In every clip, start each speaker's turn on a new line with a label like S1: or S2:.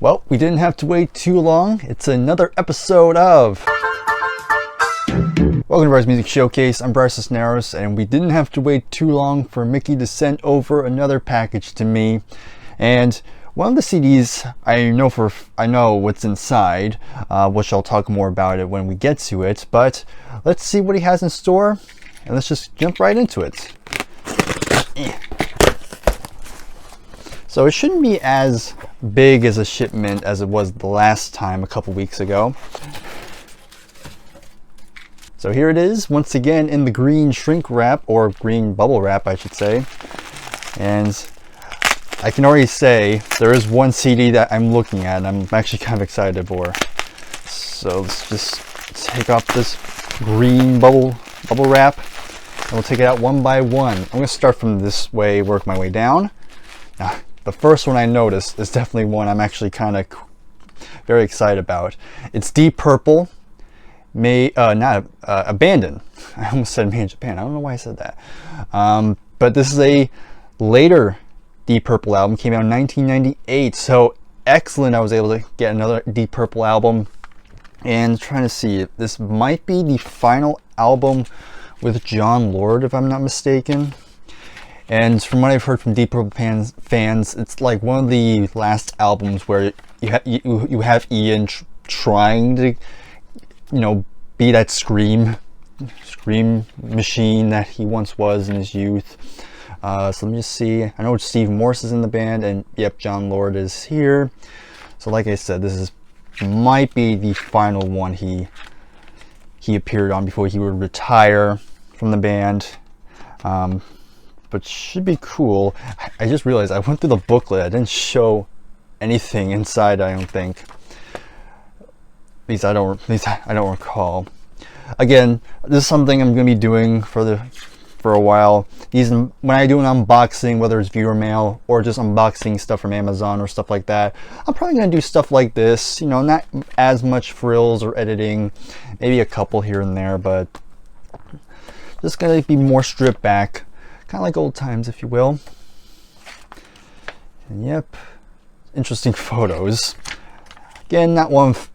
S1: Well, we didn't have to wait too long. It's another episode of Welcome to Bryer's Music Showcase. I'm Bryer Cisneros, and we didn't have to wait too long for Mickey to send over another package to me. And one of the CDs, I know what's inside, which I'll talk more about it when we get to it. But let's see what he has in store, and let's just jump right into it. So it shouldn't be as big as a shipment as it was the last time a couple weeks ago. So here it is, once again in the green shrink wrap, or green bubble wrap I should say. And I can already say there is one CD that I'm looking at and I'm actually kind of excited for. So let's just take off this green bubble wrap and we'll take it out one by one. I'm going to start from this way, work my way down. Now, the first one I noticed is definitely one I'm actually kind of very excited about. It's Deep Purple, Abandon. I almost said Made in Japan. I don't know why I said that. But this is a later Deep Purple album, came out in 1998. So excellent, I was able to get another Deep Purple album. And trying to see, this might be the final album with Jon Lord, if I'm not mistaken. And from what I've heard from Deep Purple fans, it's like one of the last albums where you have Ian trying to, be that scream machine that he once was in his youth. So let me just see. I know Steve Morse is in the band, and yep, Jon Lord is here. So like I said, this might be the final one he appeared on before he would retire from the band. But should be cool. I just realized I went through the booklet. I didn't show anything inside, I don't think. At least I don't recall. Again, this is something I'm going to be doing for a while. When I do an unboxing, whether it's viewer mail or just unboxing stuff from Amazon or stuff like that, I'm probably going to do stuff like this. Not as much frills or editing, maybe a couple here and there, but just going to be more stripped back. Kind of like old times, if you will. And yep, interesting photos. Again, not one of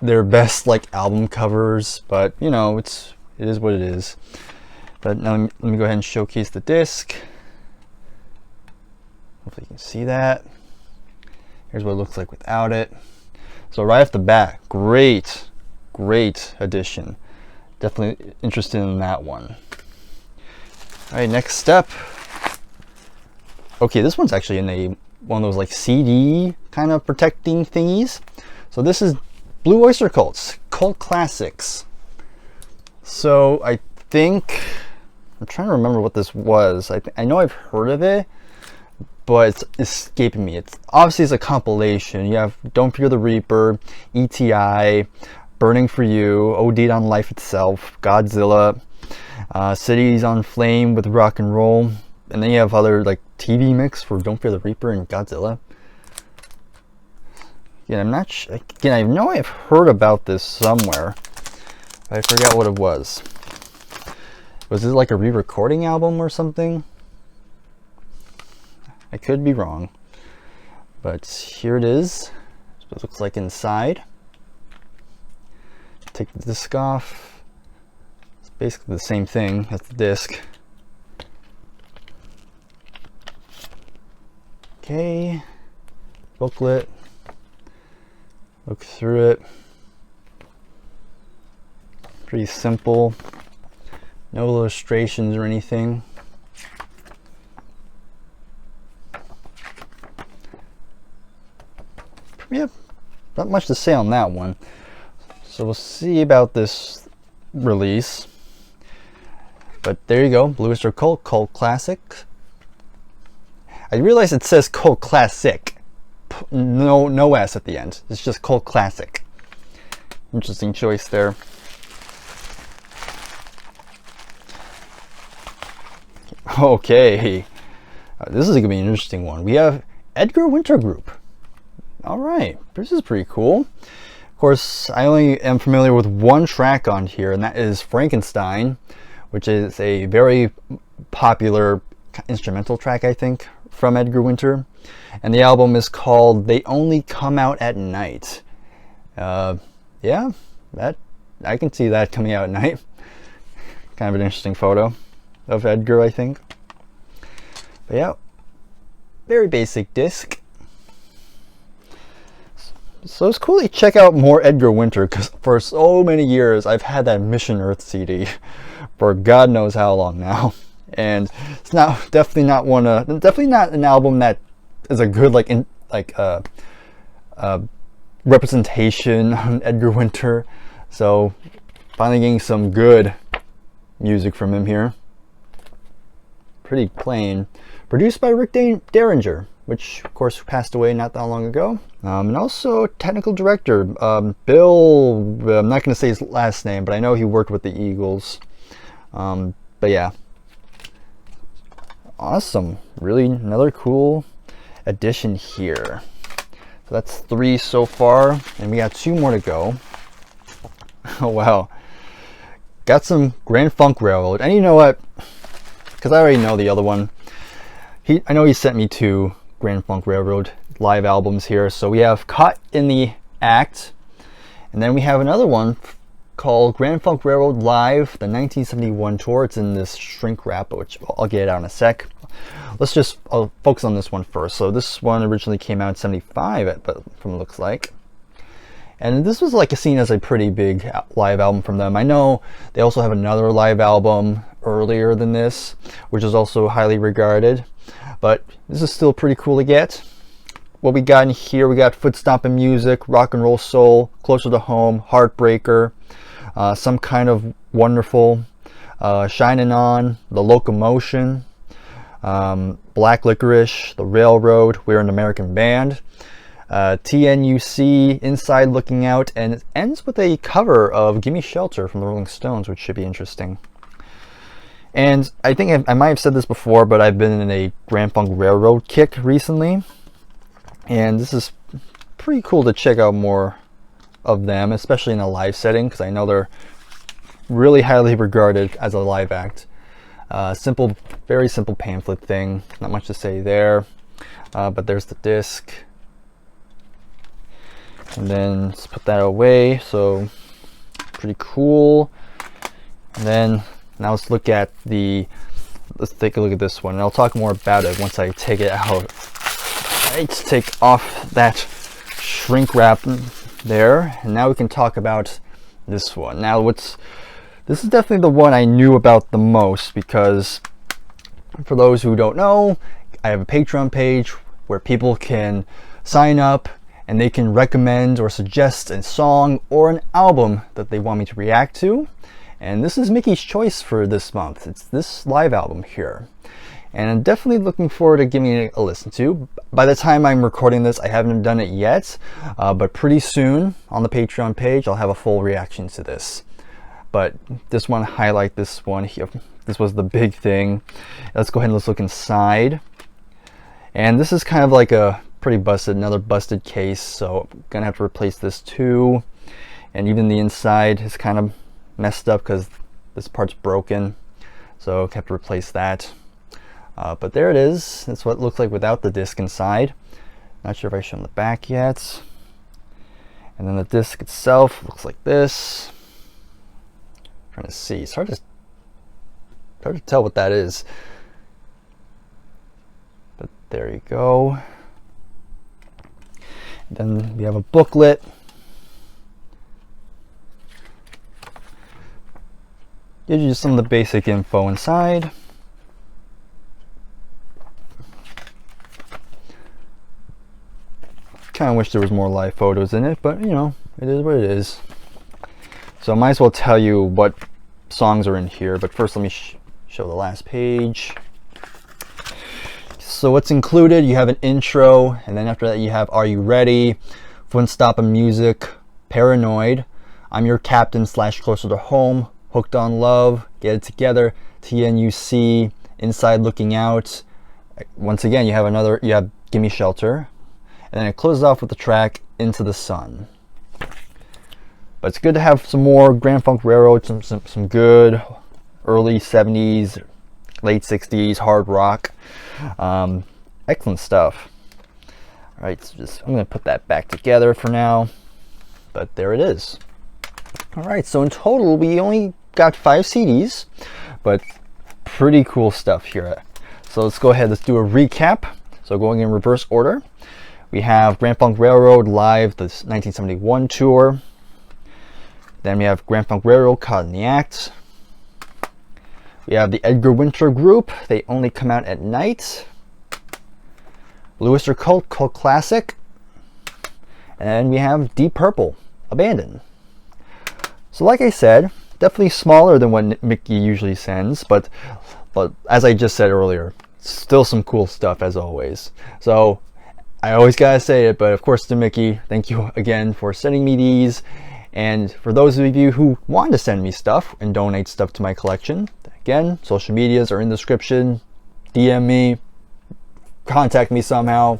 S1: their best album covers, but it is what it is. But now let me go ahead and showcase the disc. Hopefully you can see that. Here's what it looks like without it. So right off the bat, great addition. Definitely interested in that one. All right, next step. Okay, this one's actually in one of those CD kind of protecting thingies. So this is Blue Oyster Cult's Cult Classics. So I think, I'm trying to remember what this was. I know I've heard of it, but it's escaping me. It's a compilation. You have Don't Fear the Reaper, ETI, Burning for You, OD'd on Life Itself, Godzilla, Cities on Flame with Rock and Roll, and then you have other TV mix for Don't Fear the Reaper and Godzilla. Again, I'm not sure. Again, I know I've heard about this somewhere, but I forgot what it was. Was it like a re-recording album or something? I could be wrong, but here it is. That's what it looks like inside. Take the disc off. Basically the same thing as the disc. Okay, booklet. Look through it. Pretty simple. No illustrations or anything. Yep, not much to say on that one. So we'll see about this release. But there you go, Blue Oyster Cult Classic. I realize it says Cult Classic. No S at the end. It's just Cult Classic. Interesting choice there. Okay, this is gonna be an interesting one. We have Edgar Winter Group. All right, this is pretty cool. Of course, I only am familiar with one track on here, and that is Frankenstein, which is a very popular instrumental track, I think, from Edgar Winter, and the album is called They Only Come Out at Night. Yeah, that I can see that coming out at night. Kind of an interesting photo of Edgar, I think. But yeah, very basic disc. So it's cool to check out more Edgar Winter, because for so many years I've had that Mission Earth CD for God knows how long now, and it's definitely not an album that is a good representation on Edgar Winter. So finally getting some good music from him here. Pretty plain. Produced by Rick Derringer, which of course passed away not that long ago. And also technical director, Bill, I'm not going to say his last name, but I know he worked with the Eagles. But yeah, awesome. Really another cool addition here. So that's 3 so far, and we got 2 more to go. Oh wow. Got some Grand Funk Railroad, and you know what? Because I already know the other one. I know he sent me 2 Grand Funk Railroad live albums here. So we have Caught in the Act, and then we have another one called Grand Funk Railroad Live, the 1971 tour. It's in this shrink wrap, which I'll get out in a sec. I'll focus on this one first. So this one originally came out in 75, but from it looks like. And this was seen as a pretty big live album from them. I know they also have another live album earlier than this, which is also highly regarded. But this is still pretty cool to get. What we got in here, we got Foot Stompin' Music, Rock and Roll Soul, Closer to Home, Heartbreaker, Some Kind of Wonderful, Shining On, The Locomotion, Black Licorice, The Railroad, We're an American Band, TNUC, Inside Looking Out, and it ends with a cover of Gimme Shelter from the Rolling Stones, which should be interesting. And I think I might have said this before, but I've been in a Grand Funk Railroad kick recently, and this is pretty cool to check out more of them, especially in a live setting, because I know they're really highly regarded as a live act. Very simple pamphlet thing, not much to say there, but there's the disc. And then let's put that away. So pretty cool. And then now let's take a look at this one, and I'll talk more about it once I take it out. Let's take off that shrink wrap there, and now we can talk about this one. Now this is definitely the one I knew about the most, because for those who don't know, I have a Patreon page where people can sign up and they can recommend or suggest a song or an album that they want me to react to. And this is Mickey's choice for this month. It's this live album here. And I'm definitely looking forward to giving it a listen to. By the time I'm recording this, I haven't done it yet, but pretty soon on the Patreon page, I'll have a full reaction to this. But just want to highlight this one here. This was the big thing. Let's go ahead and let's look inside. And this is kind of like a pretty another busted case, so I'm gonna have to replace this too. And even the inside is kind of messed up because this part's broken, so I have to replace that. But there it is. That's what it looks like without the disc inside. Not sure if I shown the back yet. And then the disc itself looks like this. Trying to see. It's hard to tell what that is. But there you go. And then we have a booklet. Gives you some of the basic info inside. Kind of wish there was more live photos in it, but you know, it is what it is. So I might as well tell you what songs are in here, but first let me show the last page. So what's included, you have an intro, and then after that you have Are You Ready, Foot Stompin' Music, Paranoid, I'm Your Captain / Closer to Home, Hooked on Love, Get It Together, TNUC, Inside Looking Out. Once again, you have Gimme Shelter, and then it closes off with the track Into the Sun. But it's good to have some more Grand Funk Railroad, some good early 70s, late 60s hard rock. excellent stuff. All right, so I'm going to put that back together for now, but there it is. All right, so in total, we only got 5 CDs, but pretty cool stuff here. So let's go ahead, let's do a recap. So going in reverse order, we have Grand Funk Railroad Live, the 1971 tour. Then we have Grand Funk Railroad Caught in the Act. We have the Edgar Winter Group, They Only Come Out at Night. Oyster Cult Classic. And we have Deep Purple, Abandon. So like I said, definitely smaller than what Mickey usually sends, but as I just said earlier, still some cool stuff as always. So I always gotta say it, but of course to Mickey, thank you again for sending me these. And for those of you who want to send me stuff and donate stuff to my collection, again, social medias are in the description. DM me, contact me somehow,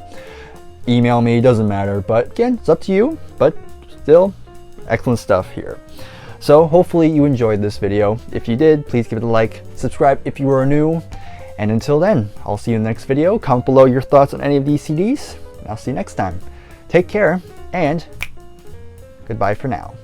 S1: email me, doesn't matter. But again, it's up to you, but still excellent stuff here. So hopefully you enjoyed this video. If you did, please give it a like, subscribe if you are new. And until then, I'll see you in the next video. Comment below your thoughts on any of these CDs. And I'll see you next time. Take care, and goodbye for now.